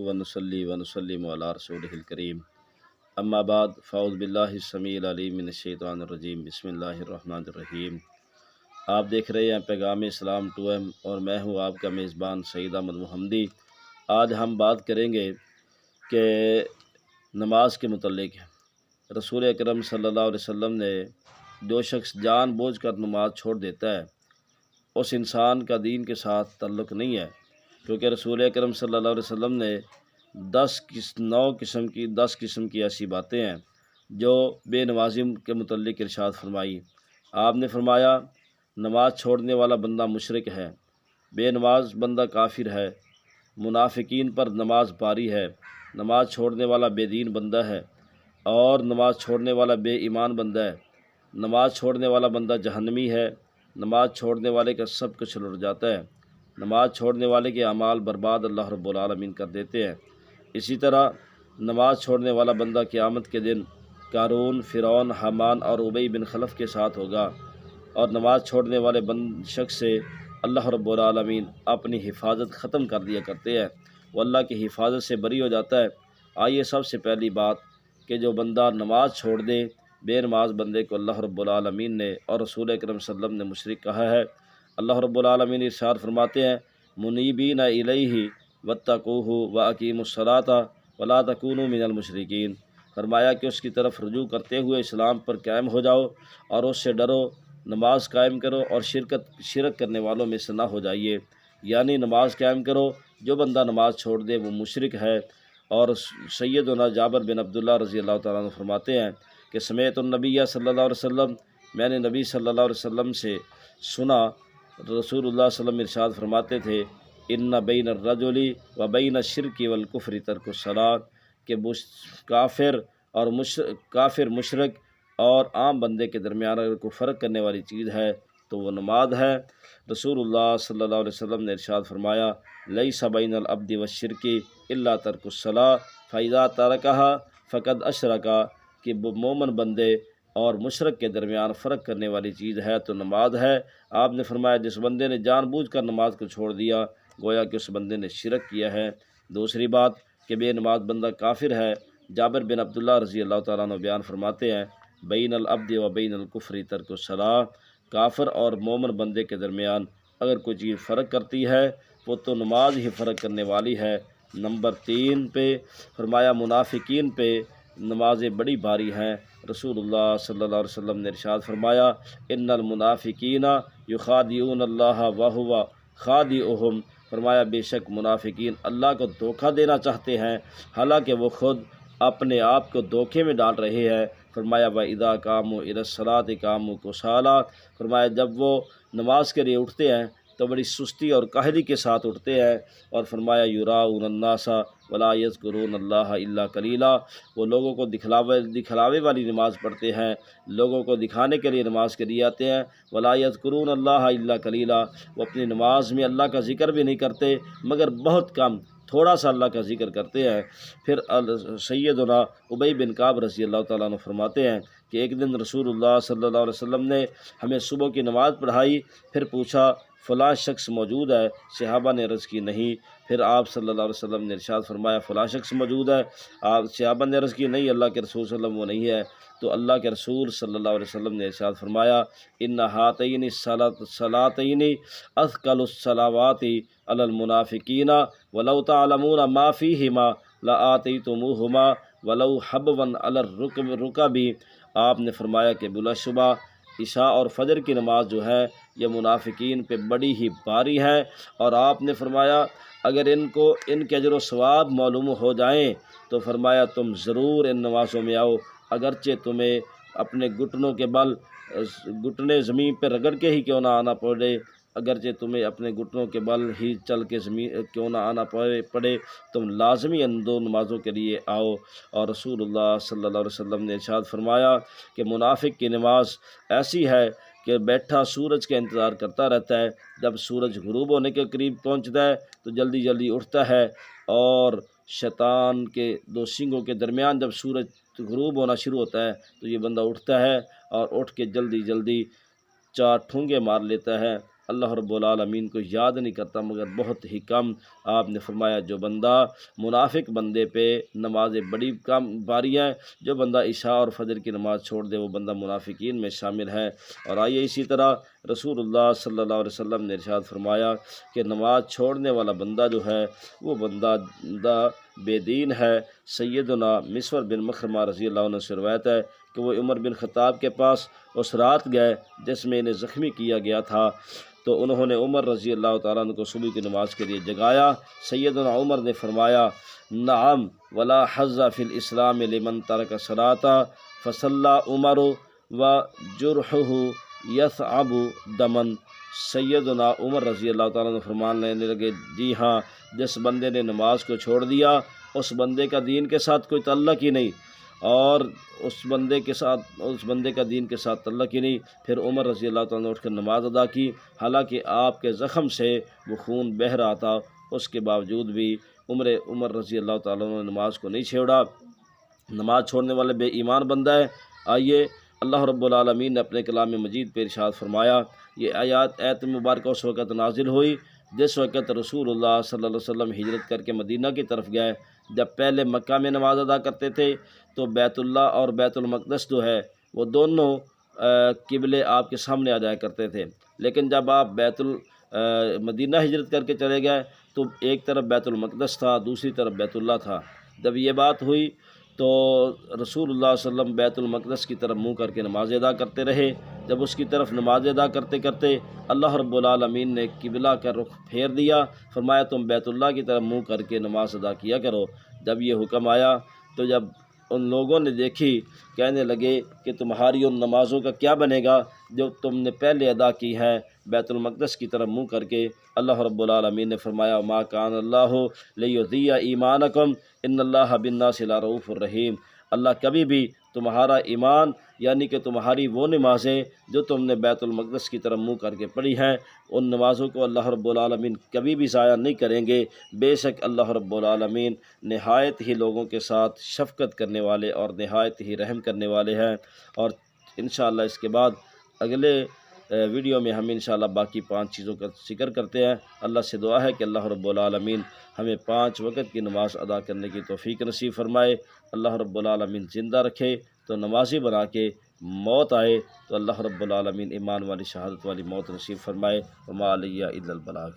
ونصلي ونسلم على رسوله الكريم اما بعد فاعوذ باللہ السمیع العلیم من الشیطان الرجیم بسم اللہ الرحمن الرحیم۔ آپ دیکھ رہے ہیں پیغام اسلام 2M اور میں ہوں آپ کا میزبان سعید احمد محمدی۔ آج ہم بات کریں گے کہ نماز کے متعلق رسول اکرم صلی اللہ علیہ وسلم نے جو شخص جان بوجھ کر نماز چھوڑ دیتا ہے اس انسان کا دین کے ساتھ تعلق نہیں ہے، کیونکہ رسول اکرم صلی اللہ علیہ وسلم نے 10 قسم کی ایسی باتیں ہیں جو بے نمازی کے متعلق ارشاد فرمائی۔ آپ نے فرمایا نماز چھوڑنے والا بندہ مشرک ہے، بے نماز بندہ کافر ہے، منافقین پر نماز باری ہے، نماز چھوڑنے والا بے دین بندہ ہے، اور نماز چھوڑنے والا بے ایمان بندہ ہے، نماز چھوڑنے والا بندہ جہنمی ہے، نماز چھوڑنے والے کا سب کچھ لٹ جاتا ہے، نماز چھوڑنے والے کے اعمال برباد اللہ رب العالمین کر دیتے ہیں۔ اسی طرح نماز چھوڑنے والا بندہ قیامت کے دن قارون، فرعون، حامان اور ابی بن خلف کے ساتھ ہوگا، اور نماز چھوڑنے والے شخص سے اللہ رب العالمین اپنی حفاظت ختم کر دیا کرتے ہیں، وہ اللہ کی حفاظت سے بری ہو جاتا ہے۔ آئیے سب سے پہلی بات کہ جو بندہ نماز چھوڑ دے، بے نماز بندے کو اللہ رب العالمین نے اور رسول اکرم صلی اللہ علیہ وسلم نے مشرک کہا ہے۔ اللہ رب العالمین ارشاد فرماتے ہیں منیبین الیہ واتقوہ واقیموا الصلاۃ ولا تکونوا من المشرکین، فرمایا کہ اس کی طرف رجوع کرتے ہوئے اسلام پر قائم ہو جاؤ اور اس سے ڈرو، نماز قائم کرو اور شرک کرنے والوں میں سے نہ ہو جائیے، یعنی نماز قائم کرو۔ جو بندہ نماز چھوڑ دے وہ مشرک ہے۔ اور سیدنا جابر بن عبداللہ رضی اللہ تعالیٰ عنہ فرماتے ہیں کہ سمعت النبی صلی اللہ علیہ وسلم، میں نے نبی صلی اللہ علیہ وسلم سے سنا، رسول اللہ صلی اللہ علیہ وسلم ارشاد فرماتے تھے ان بین الرجل و بین الشرک والکفر ترک الصلاۃ، کہ کافر مشرک اور عام بندے کے درمیان اگر کوئی فرق کرنے والی چیز ہے تو وہ نماز ہے۔ رسول اللہ صلی اللہ علیہ وسلم نے ارشاد فرمایا لیس بین العبد والشرک الا ترک الصلاۃ فاذا ترکها فقد اشرک، کہ مومن بندے اور مشرک کے درمیان فرق کرنے والی چیز ہے تو نماز ہے۔ آپ نے فرمایا جس بندے نے جان بوجھ کر نماز کو چھوڑ دیا گویا کہ اس بندے نے شرک کیا ہے۔ دوسری بات کہ بے نماز بندہ کافر ہے۔ جابر بن عبداللہ رضی اللہ تعالیٰ عنہ بیان فرماتے ہیں بین العبد و بین الکفر ترک الصلاۃ، کافر اور مومن بندے کے درمیان اگر کوئی چیز فرق کرتی ہے وہ تو نماز ہی فرق کرنے والی ہے۔ نمبر 3 پہ فرمایا منافقین پہ نمازیں بڑی بھاری ہیں۔ رسول اللہ صلی اللہ علیہ وسلم نے ارشاد فرمایا ان المنافقین یخادعون اللہ وہو خادعہم، فرمایا بے شک منافقین اللہ کو دھوکہ دینا چاہتے ہیں حالانکہ وہ خود اپنے آپ کو دھوکے میں ڈال رہے ہیں۔ فرمایا وَإِذَا قَامُوا إِلَى الصَّلَاةِ قَامُوا كُسَالَىٰ، فرمایا جب وہ نماز کے لیے اٹھتے ہیں تو بڑی سستی اور کاہلی کے ساتھ اٹھتے ہیں، اور فرمایا یراؤن الناس ولا یذکرون اللہ الا قلیلا، وہ لوگوں کو دکھلاوے والی نماز پڑھتے ہیں، لوگوں کو دکھانے کے لیے نماز کے لیے آتے ہیں۔ ولا یذکرون اللہ الا قلیلا، وہ اپنی نماز میں اللہ کا ذکر بھی نہیں کرتے مگر بہت کم، تھوڑا سا اللہ کا ذکر کرتے ہیں۔ پھر سیدنا ابی بن کعب رضی اللہ تعالیٰ عنہ فرماتے ہیں کہ ایک دن رسول اللہ صلی اللہ علیہ وسلم نے ہمیں صبح کی نماز پڑھائی، پھر پوچھا فلاں شخص موجود ہے؟ صحابہ نے عرض کی نہیں۔ پھر آپ صلی اللہ علیہ وسلم نے ارشاد فرمایا فلاں شخص موجود ہے؟ صحابہ نے عرض کی نہیں اللہ کے رسول صلی اللہ علیہ وسلم وہ نہیں ہے۔ تو اللہ کے رسول صلی اللہ علیہ وسلم نے ارشاد فرمایا ان ہاتین الصلاتین اثقل الصلوات علی المنافقین ولو تعلمون ما فیہما لآتیتموہما ولو حبوا علی الرکب، آپ نے فرمایا کہ بلا شبہ عشاء اور فجر کی نماز جو ہے یہ منافقین پہ بڑی ہی بھاری ہے، اور آپ نے فرمایا اگر ان کے اجر و ثواب معلوم ہو جائیں تو فرمایا تم ضرور ان نمازوں میں آؤ، اگرچہ تمہیں اپنے گھٹنوں کے بل گھٹنے زمین پہ رگڑ کے ہی کیوں نہ آنا پڑے، اگرچہ تمہیں اپنے گھٹنوں کے بل ہی چل کے زمین کیوں نہ آنا پڑے، تم لازمی ان 2 نمازوں کے لیے آؤ۔ اور رسول اللہ صلی اللہ علیہ وسلم نے ارشاد فرمایا کہ منافق کی نماز ایسی ہے کہ بیٹھا سورج کا انتظار کرتا رہتا ہے، جب سورج غروب ہونے کے قریب پہنچتا ہے تو جلدی جلدی اٹھتا ہے، اور شیطان کے 2 سینگوں کے درمیان جب سورج غروب ہونا شروع ہوتا ہے تو یہ بندہ اٹھتا ہے اور اٹھ کے جلدی جلدی 4 ٹھونگے مار لیتا ہے، اللہ رب العالمین کو یاد نہیں کرتا مگر بہت ہی کم۔ آپ نے فرمایا جو بندہ منافق بندے پہ نماز بڑی کم باری ہے، جو بندہ عشاء اور فجر کی نماز چھوڑ دے وہ بندہ منافقین میں شامل ہے۔ اور آئیے اسی طرح رسول اللہ صلی اللہ علیہ وسلم نے ارشاد فرمایا کہ نماز چھوڑنے والا بندہ جو ہے وہ بندہ بے دین ہے۔ سیدنا مسور بن مخرمہ رضی اللہ عنہ سے روایت ہے کہ وہ عمر بن خطاب کے پاس اس رات گئے جس میں انہیں زخمی کیا گیا تھا، تو انہوں نے عمر رضی اللہ تعالیٰ عنہ کو صبح کی نماز کے لیے جگایا۔ سیدنا عمر نے فرمایا نعم ولا حظ فی الاسلام لمن ترک الصلاۃ فصلی عمر وجرحہ یثعب دمن۔ سیدنا عمر رضی اللہ تعالیٰ عنہ فرمان لینے لگے جی ہاں، جس بندے نے نماز کو چھوڑ دیا اس بندے کا دین کے ساتھ کوئی تعلق ہی نہیں، اور اس بندے کا دین کے ساتھ تعلق ہی نہیں۔ پھر عمر رضی اللہ تعالیٰ نے اٹھ کر نماز ادا کی، حالانکہ آپ کے زخم سے وہ خون بہہ رہا تھا، اس کے باوجود بھی عمر رضی اللہ تعالیٰ نے نماز کو نہیں چھوڑا۔ نماز چھوڑنے والے بے ایمان بندہ ہے۔ آئیے اللہ رب العالمین نے اپنے کلام مجید پہ ارشاد فرمایا، یہ آیت مبارکہ اس وقت نازل ہوئی جس وقت رسول اللہ صلی اللہ علیہ وسلم ہجرت کر کے مدینہ کی طرف گئے۔ جب پہلے مکہ میں نماز ادا کرتے تھے تو بیت اللہ اور بیت المقدس جو ہے وہ دونوں قبلے آپ کے سامنے آ جایا کرتے تھے، لیکن جب آپ مدینہ ہجرت کر کے چلے گئے تو ایک طرف بیت المقدس تھا، دوسری طرف بیت اللہ تھا۔ جب یہ بات ہوئی تو رسول اللہ صلی اللہ علیہ وسلم بیت المقدس کی طرف منہ کر کے نماز ادا کرتے رہے۔ جب اس کی طرف نماز ادا کرتے کرتے اللہ رب العالمین نے قبلہ کا رخ پھیر دیا، فرمایا تم بیت اللہ کی طرف منہ کر کے نماز ادا کیا کرو۔ جب یہ حکم آیا تو جب ان لوگوں نے دیکھی، کہنے لگے کہ تمہاری ان نمازوں کا کیا بنے گا جو تم نے پہلے ادا کی ہے بیت المقدس کی طرف منہ کر کے۔ اللہ رب العالمین نے فرمایا ما کان اللہ لیضیع ایمانکم ان اللہ بالناس لرؤوف الرحیم۔ اللہ کبھی بھی تمہارا ایمان یعنی کہ تمہاری وہ نمازیں جو تم نے بیت المقدس کی طرف منہ کر کے پڑھی ہیں، ان نمازوں کو اللہ رب العالمین کبھی بھی ضائع نہیں کریں گے۔ بے شک اللہ رب العالمین نہایت ہی لوگوں کے ساتھ شفقت کرنے والے اور نہایت ہی رحم کرنے والے ہیں۔ اور انشاءاللہ اس کے بعد اگلے ویڈیو میں ہم انشاءاللہ باقی 5 چیزوں کا ذکر کرتے ہیں۔ اللہ سے دعا ہے کہ اللہ رب العالمین ہمیں 5 وقت کی نماز ادا کرنے کی توفیق نصیب فرمائے۔ اللہ رب العالمین زندہ رکھے تو نمازی بنا کے، موت آئے تو اللہ رب العالمین ایمان والی شہادت والی موت نصیب فرمائے۔ وما علیہ الا البلاغ۔